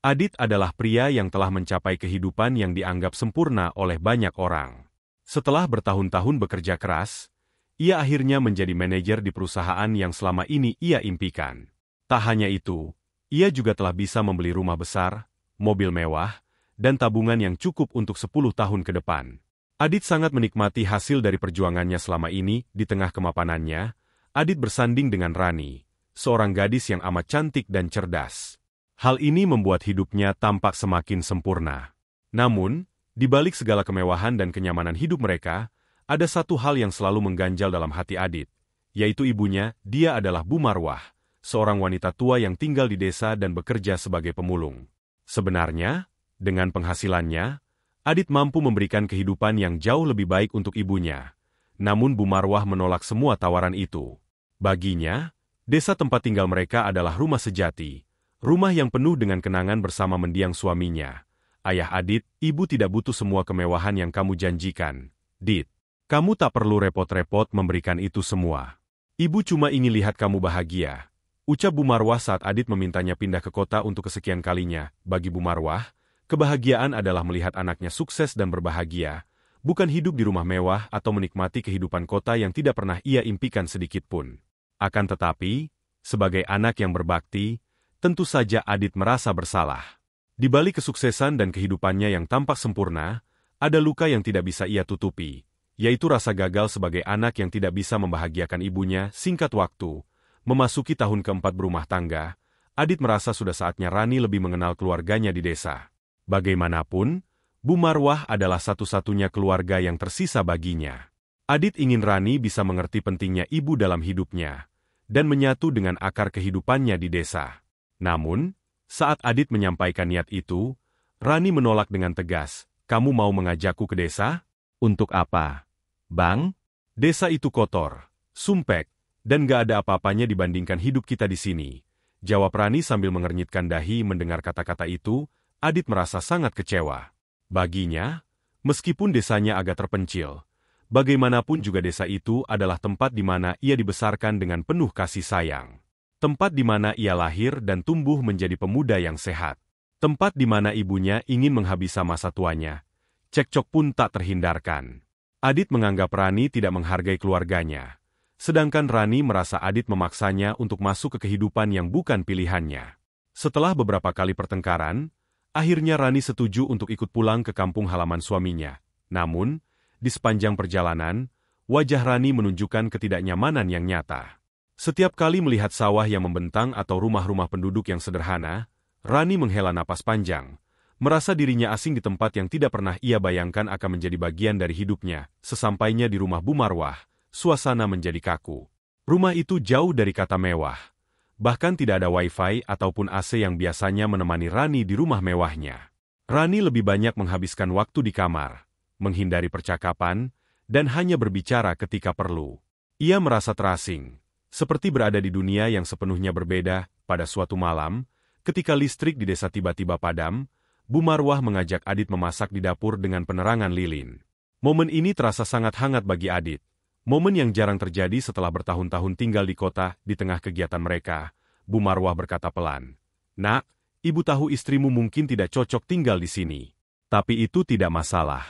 Adit adalah pria yang telah mencapai kehidupan yang dianggap sempurna oleh banyak orang. Setelah bertahun-tahun bekerja keras, ia akhirnya menjadi manajer di perusahaan yang selama ini ia impikan. Tak hanya itu, ia juga telah bisa membeli rumah besar, mobil mewah, dan tabungan yang cukup untuk 10 tahun ke depan. Adit sangat menikmati hasil dari perjuangannya selama ini. Di tengah kemapanannya, Adit bersanding dengan Rani, seorang gadis yang amat cantik dan cerdas. Hal ini membuat hidupnya tampak semakin sempurna. Namun, di balik segala kemewahan dan kenyamanan hidup mereka, ada satu hal yang selalu mengganjal dalam hati Adit, yaitu ibunya. Dia adalah Bu Marwah, seorang wanita tua yang tinggal di desa dan bekerja sebagai pemulung. Sebenarnya, dengan penghasilannya, Adit mampu memberikan kehidupan yang jauh lebih baik untuk ibunya. Namun Bu Marwah menolak semua tawaran itu. Baginya, desa tempat tinggal mereka adalah rumah sejati. Rumah yang penuh dengan kenangan bersama mendiang suaminya. Ayah Adit, ibu tidak butuh semua kemewahan yang kamu janjikan. Dit, kamu tak perlu repot-repot memberikan itu semua. Ibu cuma ingin lihat kamu bahagia. Ucap Bu Marwah saat Adit memintanya pindah ke kota untuk kesekian kalinya. Bagi Bu Marwah, kebahagiaan adalah melihat anaknya sukses dan berbahagia, bukan hidup di rumah mewah atau menikmati kehidupan kota yang tidak pernah ia impikan sedikit pun. Akan tetapi, sebagai anak yang berbakti, tentu saja Adit merasa bersalah. Di balik kesuksesan dan kehidupannya yang tampak sempurna, ada luka yang tidak bisa ia tutupi, yaitu rasa gagal sebagai anak yang tidak bisa membahagiakan ibunya. Singkat waktu, memasuki tahun keempat berumah tangga, Adit merasa sudah saatnya Rani lebih mengenal keluarganya di desa. Bagaimanapun, Bu Marwah adalah satu-satunya keluarga yang tersisa baginya. Adit ingin Rani bisa mengerti pentingnya ibu dalam hidupnya, dan menyatu dengan akar kehidupannya di desa. Namun, saat Adit menyampaikan niat itu, Rani menolak dengan tegas. Kamu mau mengajakku ke desa? Untuk apa? Bang? Desa itu kotor, sumpek, dan gak ada apa-apanya dibandingkan hidup kita di sini. Jawab Rani sambil mengernyitkan dahi. Mendengar kata-kata itu, Adit merasa sangat kecewa. Baginya, meskipun desanya agak terpencil, bagaimanapun juga desa itu adalah tempat di mana ia dibesarkan dengan penuh kasih sayang. Tempat di mana ia lahir dan tumbuh menjadi pemuda yang sehat. Tempat di mana ibunya ingin menghabisi masa tuanya. Cekcok pun tak terhindarkan. Adit menganggap Rani tidak menghargai keluarganya. Sedangkan Rani merasa Adit memaksanya untuk masuk ke kehidupan yang bukan pilihannya. Setelah beberapa kali pertengkaran, akhirnya Rani setuju untuk ikut pulang ke kampung halaman suaminya. Namun, di sepanjang perjalanan, wajah Rani menunjukkan ketidaknyamanan yang nyata. Setiap kali melihat sawah yang membentang atau rumah-rumah penduduk yang sederhana, Rani menghela napas panjang, merasa dirinya asing di tempat yang tidak pernah ia bayangkan akan menjadi bagian dari hidupnya. Sesampainya di rumah Bu Marwah, suasana menjadi kaku. Rumah itu jauh dari kata mewah. Bahkan tidak ada wifi ataupun AC yang biasanya menemani Rani di rumah mewahnya. Rani lebih banyak menghabiskan waktu di kamar, menghindari percakapan, dan hanya berbicara ketika perlu. Ia merasa terasing, seperti berada di dunia yang sepenuhnya berbeda. Pada suatu malam, ketika listrik di desa tiba-tiba padam, Bu Marwah mengajak Adit memasak di dapur dengan penerangan lilin. Momen ini terasa sangat hangat bagi Adit. Momen yang jarang terjadi setelah bertahun-tahun tinggal di kota. Di tengah kegiatan mereka, Bu Marwah berkata pelan, "Nak, ibu tahu istrimu mungkin tidak cocok tinggal di sini. Tapi itu tidak masalah.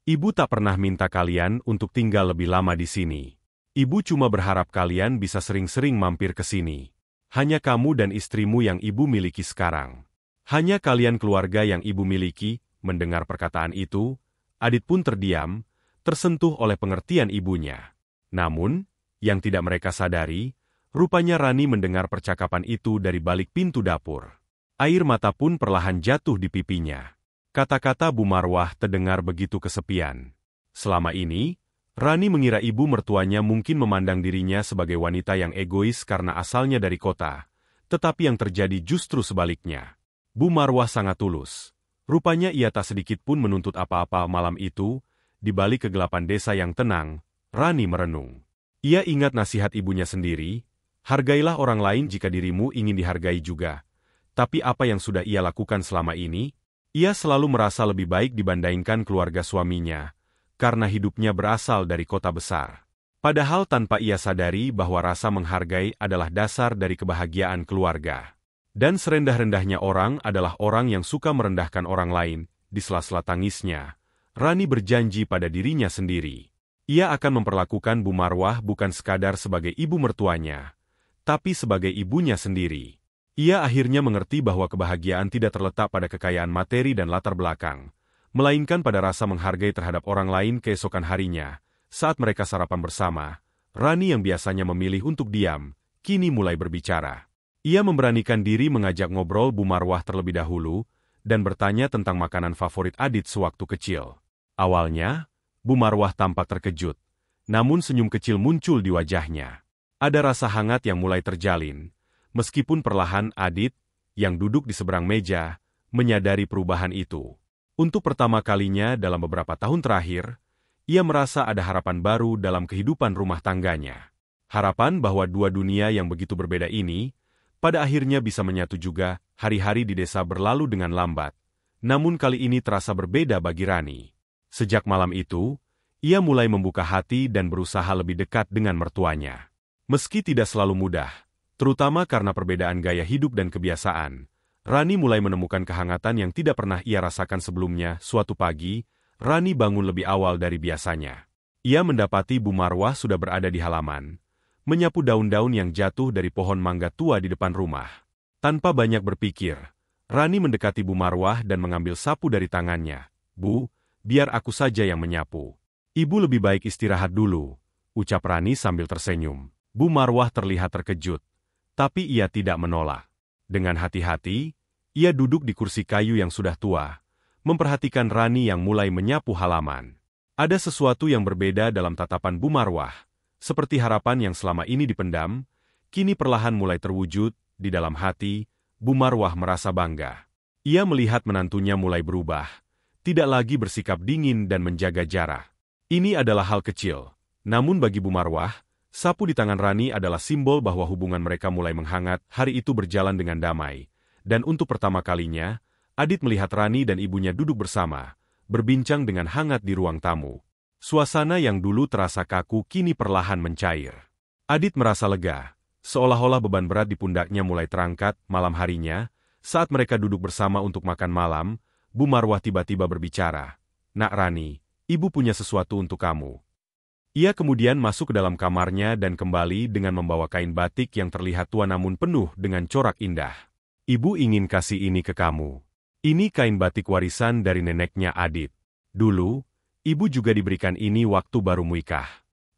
Ibu tak pernah minta kalian untuk tinggal lebih lama di sini. Ibu cuma berharap kalian bisa sering-sering mampir ke sini. Hanya kamu dan istrimu yang ibu miliki sekarang. Hanya kalian keluarga yang ibu miliki." Mendengar perkataan itu, Adit pun terdiam, tersentuh oleh pengertian ibunya. Namun, yang tidak mereka sadari, rupanya Rani mendengar percakapan itu dari balik pintu dapur. Air mata pun perlahan jatuh di pipinya. Kata-kata Bu Marwah terdengar begitu kesepian. Selama ini, Rani mengira ibu mertuanya mungkin memandang dirinya sebagai wanita yang egois karena asalnya dari kota, tetapi yang terjadi justru sebaliknya. Bu Marwah sangat tulus. Rupanya ia tak sedikit pun menuntut apa-apa. Malam itu, di balik kegelapan desa yang tenang, Rani merenung. Ia ingat nasihat ibunya sendiri, hargailah orang lain jika dirimu ingin dihargai juga. Tapi apa yang sudah ia lakukan selama ini? Ia selalu merasa lebih baik dibandingkan keluarga suaminya, karena hidupnya berasal dari kota besar. Padahal tanpa ia sadari bahwa rasa menghargai adalah dasar dari kebahagiaan keluarga. Dan serendah-rendahnya orang adalah orang yang suka merendahkan orang lain. Di sela-sela tangisnya, Rani berjanji pada dirinya sendiri. Ia akan memperlakukan Bu Marwah bukan sekadar sebagai ibu mertuanya, tapi sebagai ibunya sendiri. Ia akhirnya mengerti bahwa kebahagiaan tidak terletak pada kekayaan materi dan latar belakang, melainkan pada rasa menghargai terhadap orang lain keesokan harinya. Saat mereka sarapan bersama, Rani yang biasanya memilih untuk diam, kini mulai berbicara. Ia memberanikan diri mengajak ngobrol Bu Marwah terlebih dahulu, dan bertanya tentang makanan favorit Adit sewaktu kecil. Awalnya, Bu Marwah tampak terkejut, namun senyum kecil muncul di wajahnya. Ada rasa hangat yang mulai terjalin, meskipun perlahan Adit, yang duduk di seberang meja, menyadari perubahan itu. Untuk pertama kalinya dalam beberapa tahun terakhir, ia merasa ada harapan baru dalam kehidupan rumah tangganya. Harapan bahwa dua dunia yang begitu berbeda ini, pada akhirnya bisa menyatu juga. Hari-hari di desa berlalu dengan lambat, namun kali ini terasa berbeda bagi Rani. Sejak malam itu, ia mulai membuka hati dan berusaha lebih dekat dengan mertuanya. Meski tidak selalu mudah, terutama karena perbedaan gaya hidup dan kebiasaan, Rani mulai menemukan kehangatan yang tidak pernah ia rasakan sebelumnya. Suatu pagi, Rani bangun lebih awal dari biasanya. Ia mendapati Bu Marwah sudah berada di halaman, menyapu daun-daun yang jatuh dari pohon mangga tua di depan rumah. Tanpa banyak berpikir, Rani mendekati Bu Marwah dan mengambil sapu dari tangannya. "Bu, biar aku saja yang menyapu." "Ibu lebih baik istirahat dulu," ucap Rani sambil tersenyum. Bu Marwah terlihat terkejut, tapi ia tidak menolak. Dengan hati-hati, ia duduk di kursi kayu yang sudah tua, memperhatikan Rani yang mulai menyapu halaman. Ada sesuatu yang berbeda dalam tatapan Bu Marwah. Seperti harapan yang selama ini dipendam, kini perlahan mulai terwujud. Di dalam hati, Bu Marwah merasa bangga. Ia melihat menantunya mulai berubah, tidak lagi bersikap dingin dan menjaga jarak. Ini adalah hal kecil, namun bagi Bu Marwah, sapu di tangan Rani adalah simbol bahwa hubungan mereka mulai menghangat. Hari itu berjalan dengan damai, dan untuk pertama kalinya, Adit melihat Rani dan ibunya duduk bersama, berbincang dengan hangat di ruang tamu. Suasana yang dulu terasa kaku kini perlahan mencair. Adit merasa lega, seolah-olah beban berat di pundaknya mulai terangkat. Malam harinya, saat mereka duduk bersama untuk makan malam, Bu Marwah tiba-tiba berbicara. "Nak Rani, ibu punya sesuatu untuk kamu." Ia kemudian masuk ke dalam kamarnya dan kembali dengan membawa kain batik yang terlihat tua namun penuh dengan corak indah. "Ibu ingin kasih ini ke kamu. Ini kain batik warisan dari neneknya Adit. Dulu, ibu juga diberikan ini waktu baru menikah.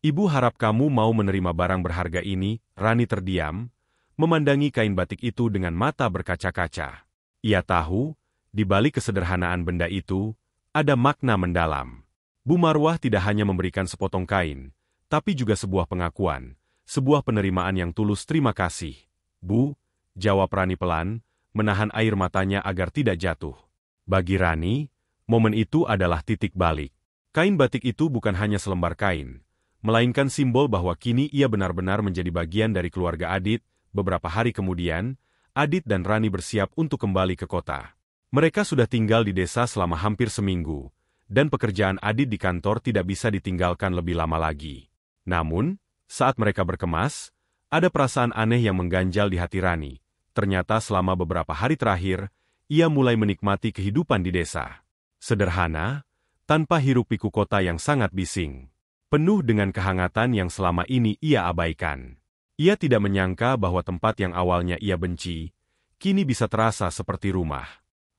Ibu harap kamu mau menerima barang berharga ini." Rani terdiam, memandangi kain batik itu dengan mata berkaca-kaca. Ia tahu, di balik kesederhanaan benda itu, ada makna mendalam. Bu Marwah tidak hanya memberikan sepotong kain, tapi juga sebuah pengakuan, sebuah penerimaan yang tulus. "Terima kasih, Bu," jawab Rani pelan, menahan air matanya agar tidak jatuh. Bagi Rani, momen itu adalah titik balik. Kain batik itu bukan hanya selembar kain, melainkan simbol bahwa kini ia benar-benar menjadi bagian dari keluarga Adit. Beberapa hari kemudian, Adit dan Rani bersiap untuk kembali ke kota. Mereka sudah tinggal di desa selama hampir seminggu, dan pekerjaan Adit di kantor tidak bisa ditinggalkan lebih lama lagi. Namun, saat mereka berkemas, ada perasaan aneh yang mengganjal di hati Rani. Ternyata selama beberapa hari terakhir, ia mulai menikmati kehidupan di desa. Sederhana, tanpa hiruk-pikuk kota yang sangat bising. Penuh dengan kehangatan yang selama ini ia abaikan. Ia tidak menyangka bahwa tempat yang awalnya ia benci, kini bisa terasa seperti rumah.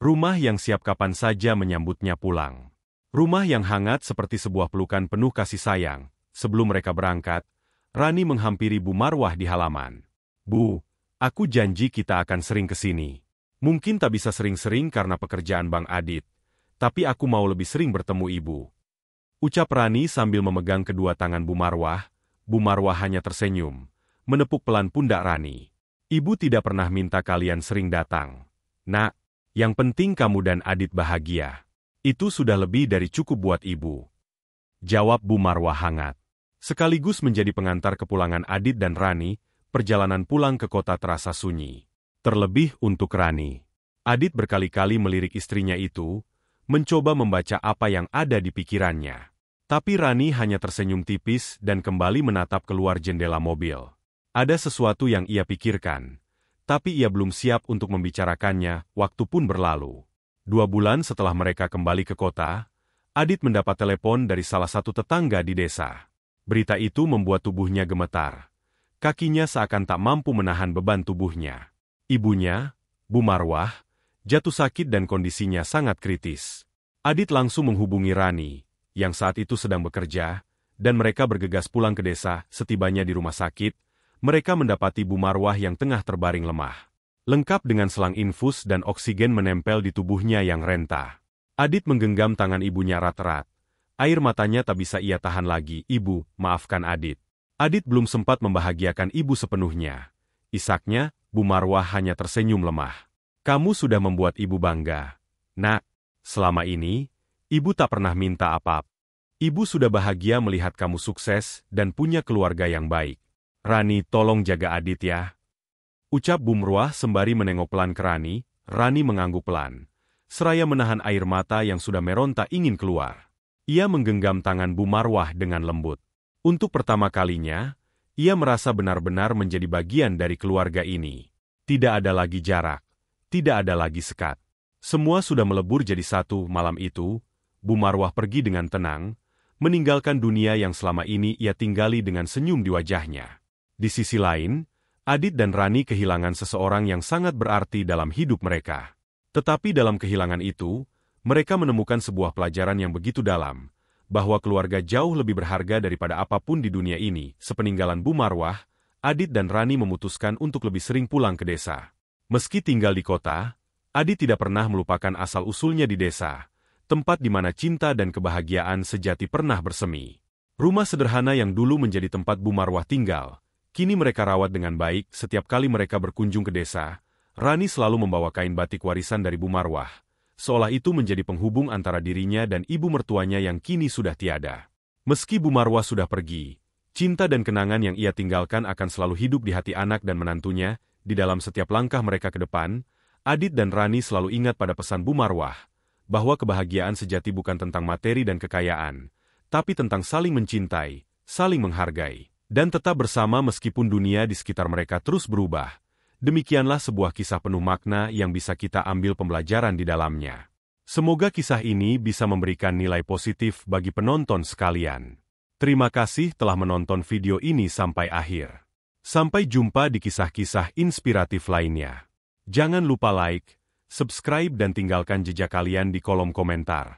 Rumah yang siap kapan saja menyambutnya pulang. Rumah yang hangat seperti sebuah pelukan penuh kasih sayang. Sebelum mereka berangkat, Rani menghampiri Bu Marwah di halaman. "Bu, aku janji kita akan sering ke sini. Mungkin tak bisa sering-sering karena pekerjaan Bang Adit, tapi aku mau lebih sering bertemu ibu," ucap Rani sambil memegang kedua tangan Bu Marwah. Bu Marwah hanya tersenyum, menepuk pelan pundak Rani. "Ibu tidak pernah minta kalian sering datang. Nak, yang penting kamu dan Adit bahagia. Itu sudah lebih dari cukup buat ibu," jawab Bu Marwah hangat. Sekaligus menjadi pengantar kepulangan Adit dan Rani, perjalanan pulang ke kota terasa sunyi. Terlebih untuk Rani. Adit berkali-kali melirik istrinya itu, mencoba membaca apa yang ada di pikirannya. Tapi Rani hanya tersenyum tipis dan kembali menatap keluar jendela mobil. Ada sesuatu yang ia pikirkan, tapi ia belum siap untuk membicarakannya. Waktu pun berlalu. 2 bulan setelah mereka kembali ke kota, Adit mendapat telepon dari salah satu tetangga di desa. Berita itu membuat tubuhnya gemetar. Kakinya seakan tak mampu menahan beban tubuhnya. Ibunya, Bu Marwah, jatuh sakit dan kondisinya sangat kritis. Adit langsung menghubungi Rani, yang saat itu sedang bekerja, dan mereka bergegas pulang ke desa. Setibanya di rumah sakit, mereka mendapati Bu Marwah yang tengah terbaring lemah. Lengkap dengan selang infus dan oksigen menempel di tubuhnya yang renta. Adit menggenggam tangan ibunya erat-erat. Air matanya tak bisa ia tahan lagi. "Ibu, maafkan Adit." Adit belum sempat membahagiakan ibu sepenuhnya. Isaknya, Bu Marwah hanya tersenyum lemah. "Kamu sudah membuat ibu bangga. Nak, selama ini, ibu tak pernah minta apa-apa. Ibu sudah bahagia melihat kamu sukses dan punya keluarga yang baik. Rani, tolong jaga Adit ya." Ucap Bu Marwah sembari menengok pelan ke Rani. Rani mengangguk pelan, seraya menahan air mata yang sudah meronta ingin keluar. Ia menggenggam tangan Bu Marwah dengan lembut. Untuk pertama kalinya, ia merasa benar-benar menjadi bagian dari keluarga ini. Tidak ada lagi jarak, tidak ada lagi sekat. Semua sudah melebur jadi satu. Malam itu, Bu Marwah pergi dengan tenang, meninggalkan dunia yang selama ini ia tinggali dengan senyum di wajahnya. Di sisi lain, Adit dan Rani kehilangan seseorang yang sangat berarti dalam hidup mereka. Tetapi dalam kehilangan itu, mereka menemukan sebuah pelajaran yang begitu dalam, bahwa keluarga jauh lebih berharga daripada apapun di dunia ini. Sepeninggalan Bu Marwah, Adit dan Rani memutuskan untuk lebih sering pulang ke desa. Meski tinggal di kota, Adit tidak pernah melupakan asal-usulnya di desa, tempat di mana cinta dan kebahagiaan sejati pernah bersemi. Rumah sederhana yang dulu menjadi tempat Bu Marwah tinggal, kini mereka rawat dengan baik. Setiap kali mereka berkunjung ke desa, Rani selalu membawa kain batik warisan dari Bu Marwah, seolah itu menjadi penghubung antara dirinya dan ibu mertuanya yang kini sudah tiada. Meski Bu Marwah sudah pergi, cinta dan kenangan yang ia tinggalkan akan selalu hidup di hati anak dan menantunya. Di dalam setiap langkah mereka ke depan, Adit dan Rani selalu ingat pada pesan Bu Marwah, bahwa kebahagiaan sejati bukan tentang materi dan kekayaan, tapi tentang saling mencintai, saling menghargai, dan tetap bersama meskipun dunia di sekitar mereka terus berubah. Demikianlah sebuah kisah penuh makna yang bisa kita ambil pembelajaran di dalamnya. Semoga kisah ini bisa memberikan nilai positif bagi penonton sekalian. Terima kasih telah menonton video ini sampai akhir. Sampai jumpa di kisah-kisah inspiratif lainnya. Jangan lupa like, subscribe dan tinggalkan jejak kalian di kolom komentar.